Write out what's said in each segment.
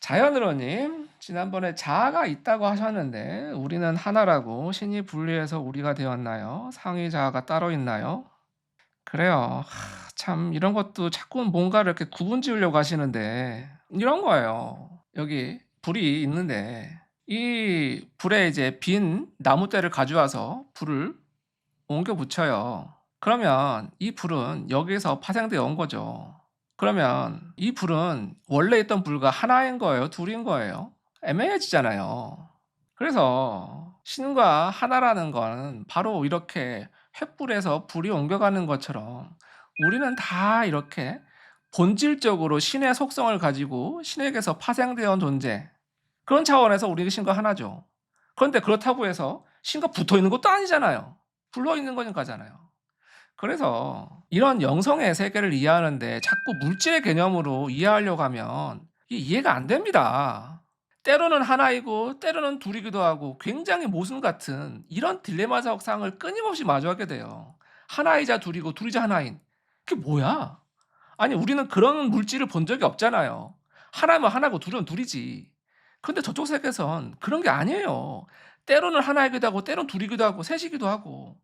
자연으로님, 지난번에 자아가 있다고 하셨는데, 우리는 하나라고 신이 분리해서 우리가 되었나요? 상위 자아가 따로 있나요? 그래요. 참, 이런 것도 자꾸 뭔가를 이렇게 구분 지으려고 하시는데, 이런 거예요. 여기 불이 있는데, 이 불에 이제 빈 나무대를 가져와서 불을 옮겨 붙여요. 그러면 이 불은 여기서 파생되어 온 거죠. 그러면 이 불은 원래 있던 불과 하나인 거예요? 둘인 거예요? 애매해지잖아요. 그래서 신과 하나라는 거는 바로 이렇게 횃불에서 불이 옮겨가는 것처럼 우리는 다 이렇게 본질적으로 신의 속성을 가지고 신에게서 파생되어 온 존재. 그런 차원에서 우리 신과 하나죠. 그런데 그렇다고 해서 신과 붙어 있는 것도 아니잖아요. 불러 있는 거니까잖아요. 그래서 이런 영성의 세계를 이해하는데 자꾸 물질의 개념으로 이해하려고 하면 이게 이해가 안 됩니다. 때로는 하나이고 때로는 둘이기도 하고 굉장히 모순 같은 이런 딜레마 적상을 끊임없이 마주하게 돼요. 하나이자 둘이고 둘이자 하나인. 그게 뭐야? 아니 우리는 그런 물질을 본 적이 없잖아요. 하나면 하나고 둘은 둘이지. 그런데 저쪽 세계선 그런 게 아니에요. 때로는 하나이기도 하고 때로는 둘이기도 하고 셋이기도 하고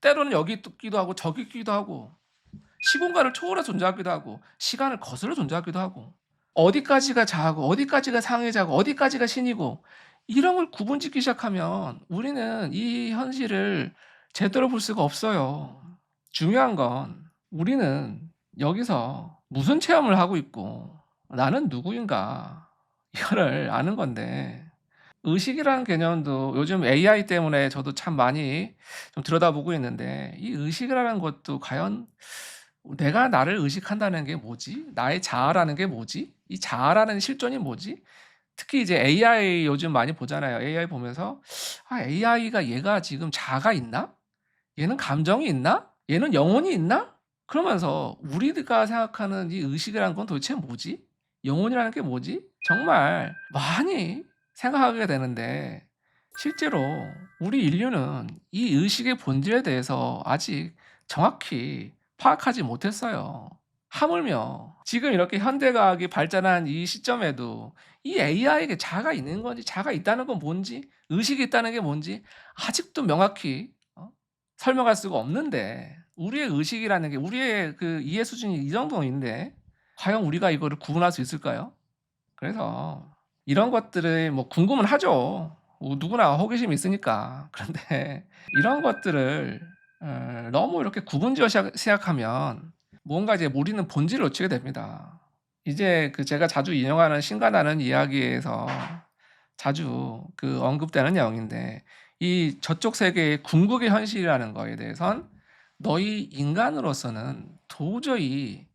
때로는 여기 있기도 하고 저기 있기도 하고 시공간을 초월해 존재하기도 하고 시간을 거슬러 존재하기도 하고 어디까지가 자아고 어디까지가 상해자고 어디까지가 신이고 이런 걸 구분짓기 시작하면 우리는 이 현실을 제대로 볼 수가 없어요. 중요한 건 우리는 여기서 무슨 체험을 하고 있고 나는 누구인가 이거를 아는 건데 의식이라는 개념도 요즘 AI 때문에 저도 참 많이 좀 들여다보고 있는데 이 의식이라는 것도 과연 내가 나를 의식한다는 게 뭐지? 나의 자아라는 게 뭐지? 이 자아라는 실존이 뭐지? 특히 이제 AI 요즘 많이 보잖아요. AI 보면서 '아 AI가 얘가 지금 자아가 있나? 얘는 감정이 있나? 얘는 영혼이 있나?' 그러면서 우리가 생각하는 이 의식이라는 건 도대체 뭐지? 영혼이라는 게 뭐지? 정말 많이 생각하게 되는데 실제로 우리 인류는 이 의식의 본질에 대해서 아직 정확히 파악하지 못했어요. 하물며 지금 이렇게 현대과학이 발전한 이 시점에도 이 AI에게 자아가 있는 건지 자아가 있다는 건 뭔지 의식이 있다는 게 뭔지 아직도 명확히 설명할 수가 없는데 우리의 의식이라는 게 우리의 그 이해 수준이 이 정도인데 과연 우리가 이거를 구분할 수 있을까요? 그래서 이런 것들을 뭐 궁금은 하죠. 누구나 호기심이 있으니까. 그런데 이런 것들을 너무 이렇게 구분지어 생각하면 뭔가 이제 우리는 본질을 놓치게 됩니다. 이제 그 제가 자주 인용하는 신과 나는 이야기에서 자주 그 언급되는 내용인데 이 저쪽 세계의 궁극의 현실이라는 거에 대해선 "너희 인간으로서는 도저히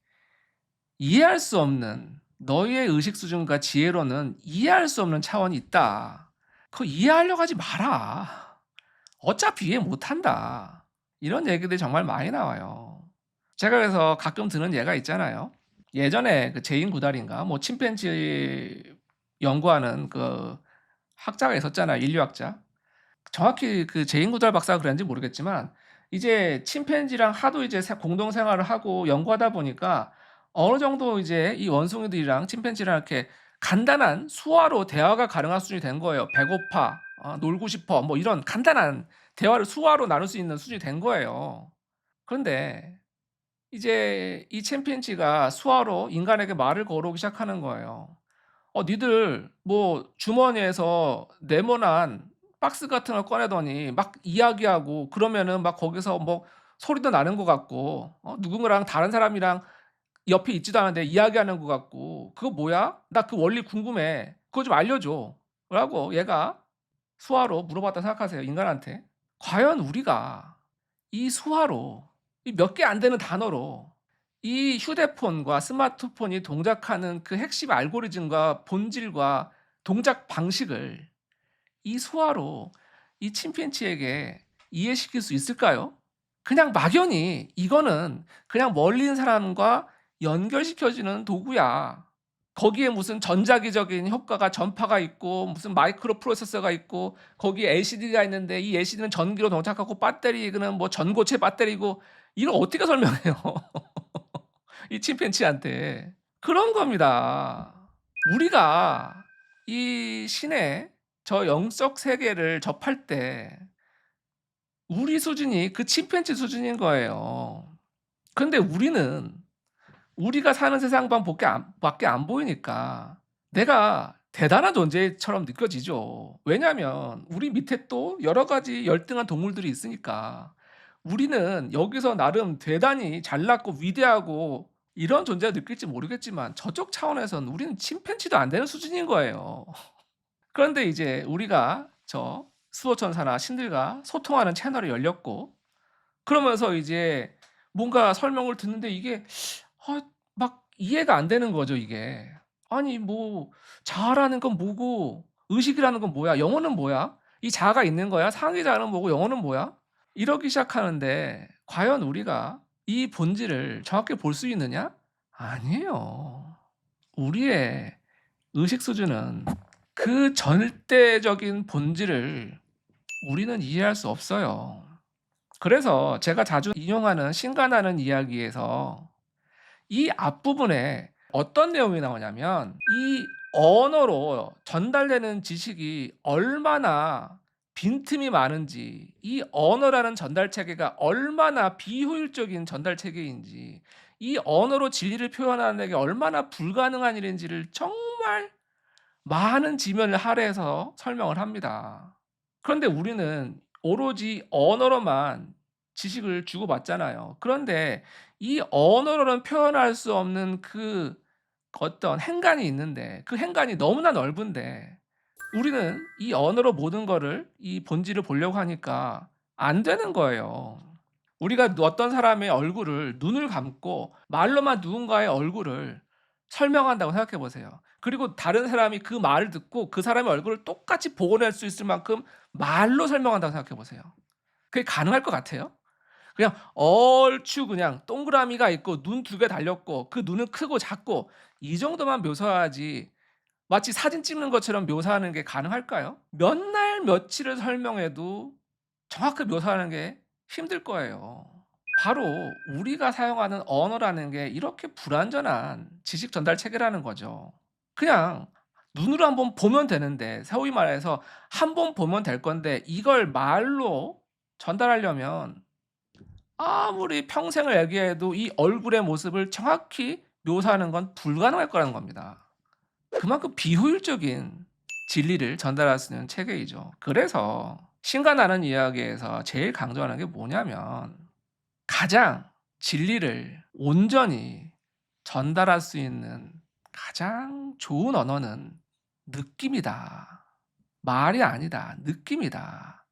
이해할 수 없는 너희의 의식 수준과 지혜로는 이해할 수 없는 차원이 있다. 그거 이해하려고 하지 마라. 어차피 이해 못한다." 이런 얘기들이 정말 많이 나와요. 제가 그래서 가끔 드는 예가 있잖아요. 예전에 그 제인 구달인가 뭐 침팬지 연구하는 그 학자가 있었잖아요, 인류학자. 정확히 그 제인 구달 박사가 그랬는지 모르겠지만 이제 침팬지랑 하도 이제 공동 생활을 하고 연구하다 보니까 어느 정도 이제 이 원숭이들이랑 침팬지랑 이렇게 간단한 수화로 대화가 가능한 수준이 된 거예요. "배고파." "놀고 싶어." 뭐 이런 간단한 대화를 수화로 나눌 수 있는 수준이 된 거예요. 그런데 이제 이 침팬지가 수화로 인간에게 말을 걸어오기 시작하는 거예요. 니들 뭐 주머니에서 네모난 박스 같은 걸 꺼내더니 막 이야기하고 그러면은 막 거기서 뭐 소리도 나는 것 같고 누군가랑 다른 사람이랑 옆에 있지도 않은데 이야기하는 것 같고 "그거 뭐야? 나 그 원리 궁금해. 그거 좀 알려줘." 라고 얘가 수화로 물어봤다고 생각하세요, 인간한테. 과연 우리가 이 수화로 이 몇 개 안 되는 단어로 이 휴대폰과 스마트폰이 동작하는 그 핵심 알고리즘과 본질과 동작 방식을 이 수화로 이 침팬지에게 이해시킬 수 있을까요? 그냥 막연히 '이거는 그냥 멀리 있는 사람과 연결시켜 주는 도구야. 거기에 무슨 전자기적인 효과가 전파가 있고 무슨 마이크로 프로세서가 있고 거기에 LCD가 있는데 이 LCD는 전기로 동작하고 배터리는 뭐 전고체 배터리고' 이걸 어떻게 설명해요? 이 침팬지한테. 그런 겁니다. 우리가 이 신의 저 영적 세계를 접할 때 우리 수준이 그 침팬지 수준인 거예요. 근데 우리는 우리가 사는 세상만 밖에 안 보이니까 내가 대단한 존재처럼 느껴지죠. 왜냐하면 우리 밑에 또 여러 가지 열등한 동물들이 있으니까. 우리는 여기서 나름 대단히 잘났고 위대하고 이런 존재가 느낄지 모르겠지만 저쪽 차원에서는 우리는 침팬지도 안 되는 수준인 거예요. 그런데 이제 우리가 저 수호천사나 신들과 소통하는 채널이 열렸고, 그러면서 이제 뭔가 설명을 듣는데 이게 막 이해가 안 되는 거죠, 이게. 아니 뭐 자아라는 건 뭐고 의식이라는 건 뭐야? 영혼은 뭐야? 이 자아가 있는 거야? 상위 자아는 뭐고 영혼은 뭐야? 이러기 시작하는데 과연 우리가 이 본질을 정확히 볼 수 있느냐? 아니에요. 우리의 의식 수준은 그 절대적인 본질을 우리는 이해할 수 없어요. 그래서 제가 자주 인용하는 신간하는 이야기에서 이 앞부분에 어떤 내용이 나오냐면 이 언어로 전달되는 지식이 얼마나 빈틈이 많은지, 이 언어라는 전달 체계가 얼마나 비효율적인 전달 체계인지, 이 언어로 진리를 표현하는 게 얼마나 불가능한 일인지를 정말 많은 지면을 할애해서 설명을 합니다. 그런데 우리는 오로지 언어로만 지식을 주고받잖아요. 그런데 이 언어로는 표현할 수 없는 그 어떤 행간이 있는데, 그 행간이 너무나 넓은데 우리는 이 언어로 모든 거를 이 본질을 보려고 하니까 안 되는 거예요. 우리가 어떤 사람의 얼굴을 눈을 감고 말로만 누군가의 얼굴을 설명한다고 생각해 보세요. 그리고 다른 사람이 그 말을 듣고 그 사람의 얼굴을 똑같이 복원할 수 있을 만큼 말로 설명한다고 생각해 보세요. 그게 가능할 것 같아요? 그냥 얼추 그냥 동그라미가 있고 눈 두 개 달렸고 그 눈은 크고 작고 이 정도만 묘사하지 마치 사진 찍는 것처럼 묘사하는 게 가능할까요? 몇 날 며칠을 설명해도 정확히 묘사하는 게 힘들 거예요. 바로 우리가 사용하는 언어라는 게 이렇게 불완전한 지식 전달 체계라는 거죠. 그냥 눈으로 한번 보면 되는데, 소위 말해서 한 번 보면 될 건데 이걸 말로 전달하려면 아무리 평생을 얘기해도 이 얼굴의 모습을 정확히 묘사하는 건 불가능할 거라는 겁니다. 그만큼 비효율적인 진리를 전달할 수 있는 체계이죠. 그래서 신과 나는 이야기에서 제일 강조하는 게 뭐냐면 가장 진리를 온전히 전달할 수 있는 가장 좋은 언어는 느낌이다. 말이 아니다. 느낌이다.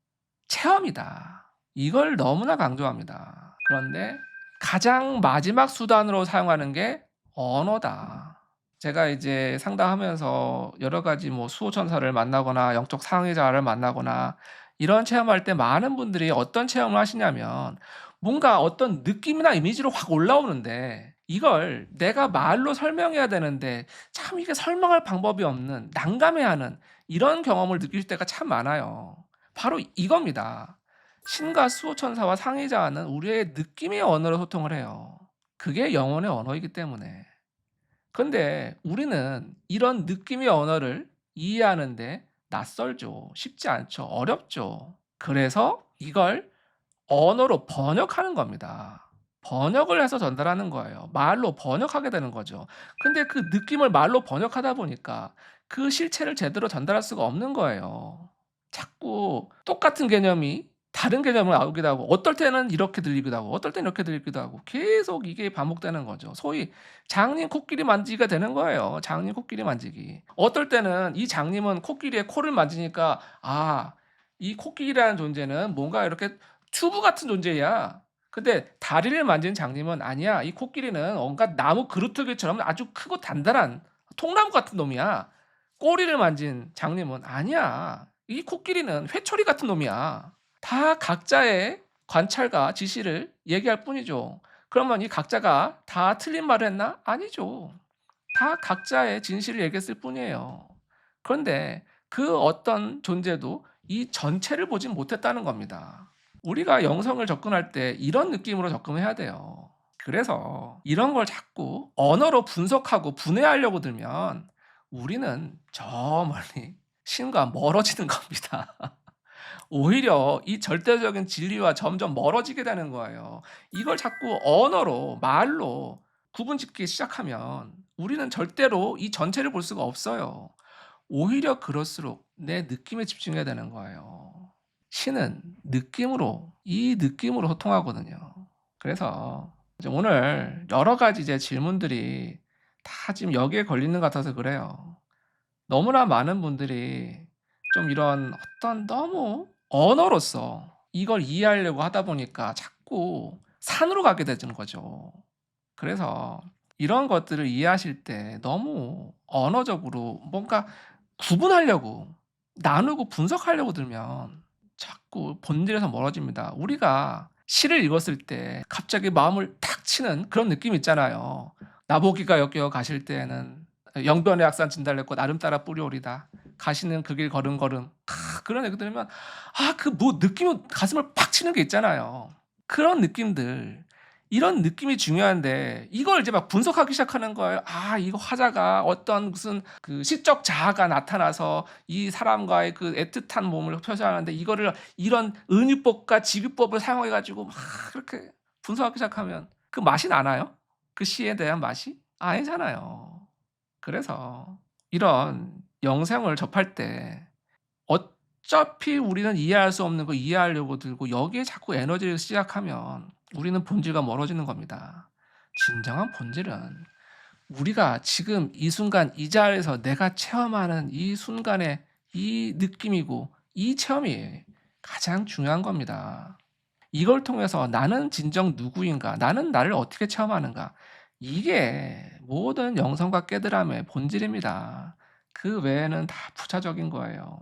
체험이다. 이걸 너무나 강조합니다. 그런데 가장 마지막 수단으로 사용하는 게 언어다. 제가 이제 상담하면서 여러 가지 뭐 수호천사를 만나거나 영적 상위자를 만나거나 이런 체험할 때 많은 분들이 어떤 체험을 하시냐면 뭔가 어떤 느낌이나 이미지로 확 올라오는데 이걸 내가 말로 설명해야 되는데 참 이게 설명할 방법이 없는 난감해하는 이런 경험을 느낄 때가 참 많아요. 바로 이겁니다. 신과 수호천사와 상위자와는 우리의 느낌의 언어로 소통을 해요. 그게 영혼의 언어이기 때문에. 근데 우리는 이런 느낌의 언어를 이해하는데 낯설죠. 쉽지 않죠. 어렵죠. 그래서 이걸 언어로 번역하는 겁니다. 번역을 해서 전달하는 거예요. 말로 번역하게 되는 거죠. 근데 그 느낌을 말로 번역하다 보니까 그 실체를 제대로 전달할 수가 없는 거예요. 자꾸 똑같은 개념이 다른 개념으로 나오기도 하고 어떨 때는 이렇게 들리기도 하고 어떨 때는 이렇게 들리기도 하고 계속 이게 반복되는 거죠. 소위 장님 코끼리 만지기가 되는 거예요. 장님 코끼리 만지기. 어떨 때는 이 장님은 코끼리의 코를 만지니까 이 코끼리라는 존재는 뭔가 이렇게 튜브 같은 존재야. 근데 다리를 만지는 장님은 아니야. 이 코끼리는 온갖 나무 그루터기처럼 아주 크고 단단한 통나무 같은 놈이야. 꼬리를 만진 장님은 아니야. 이 코끼리는 회초리 같은 놈이야. 다 각자의 관찰과 지시를 얘기할 뿐이죠. 그러면 이 각자가 다 틀린 말을 했나? 아니죠. 다 각자의 진실을 얘기했을 뿐이에요. 그런데 그 어떤 존재도 이 전체를 보진 못했다는 겁니다. 우리가 영성을 접근할 때 이런 느낌으로 접근해야 돼요. 그래서 이런 걸 자꾸 언어로 분석하고 분해하려고 들면 우리는 저 멀리 신과 멀어지는 겁니다. 오히려 이 절대적인 진리와 점점 멀어지게 되는 거예요. 이걸 자꾸 언어로 말로 구분짓기 시작하면 우리는 절대로 이 전체를 볼 수가 없어요. 오히려 그럴수록 내 느낌에 집중해야 되는 거예요. 신은 느낌으로 이 느낌으로 소통하거든요. 그래서 이제 오늘 여러 가지 이제 질문들이 다 지금 여기에 걸리는 것 같아서 그래요. 너무나 많은 분들이 좀 이런 어떤 너무 언어로서 이걸 이해하려고 하다 보니까 자꾸 산으로 가게 되는 거죠. 그래서 이런 것들을 이해하실 때 너무 언어적으로 뭔가 구분하려고 나누고 분석하려고 들면 자꾸 본질에서 멀어집니다. 우리가 시를 읽었을 때 갑자기 마음을 탁 치는 그런 느낌 있잖아요. 나보기가 역겨 가실 때에는 영변의 약산 진달래꽃 나름 따라 뿌리오리다. 가시는 그 길 걸음걸음. 그런 얘기 들으면 그 뭐 느낌이 가슴을 팍 치는 게 있잖아요. 그런 느낌들 이런 느낌이 중요한데 이걸 이제 막 분석하기 시작하는 거예요. 이거 화자가 어떤 무슨 그 시적 자아가 나타나서 이 사람과의 그 애틋한 몸을 표시하는데 이거를 이런 은유법과 직유법을 사용해 가지고 막 그렇게 분석하기 시작하면 그 맛이 나나요? 그 시에 대한 맛이? 아니잖아요. 그래서 이런 영상을 접할 때 어차피 우리는 이해할 수 없는 거 이해하려고 들고 여기에 자꾸 에너지를 시작하면 우리는 본질과 멀어지는 겁니다. 진정한 본질은 우리가 지금 이 순간 이 자리에서 내가 체험하는 이 순간의 이 느낌이고 이 체험이 가장 중요한 겁니다. 이걸 통해서 '나는 진정 누구인가? 나는 나를 어떻게 체험하는가?' 이게 모든 영성과 깨달음의 본질입니다. 그 외에는 다 부차적인 거예요.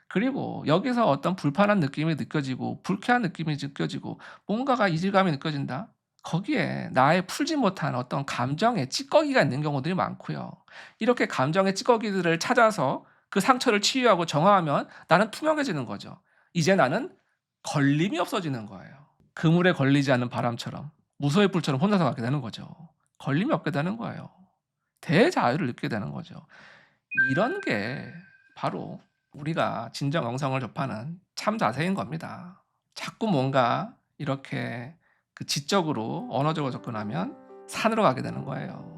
그리고 여기서 어떤 불편한 느낌이 느껴지고 불쾌한 느낌이 느껴지고 뭔가가 이질감이 느껴진다? 거기에 나의 풀지 못한 어떤 감정의 찌꺼기가 있는 경우들이 많고요. 이렇게 감정의 찌꺼기들을 찾아서 그 상처를 치유하고 정화하면 나는 투명해지는 거죠. 이제 나는 걸림이 없어지는 거예요. 그물에 걸리지 않는 바람처럼 무소의 불처럼 혼자서 가게 되는 거죠. 걸림이 없게 되는 거예요. 대자유를 느끼게 되는 거죠. 이런 게 바로 우리가 진정 영성을 접하는 참 자세인 겁니다. 자꾸 뭔가 이렇게 그 지적으로 언어적으로 접근하면 산으로 가게 되는 거예요.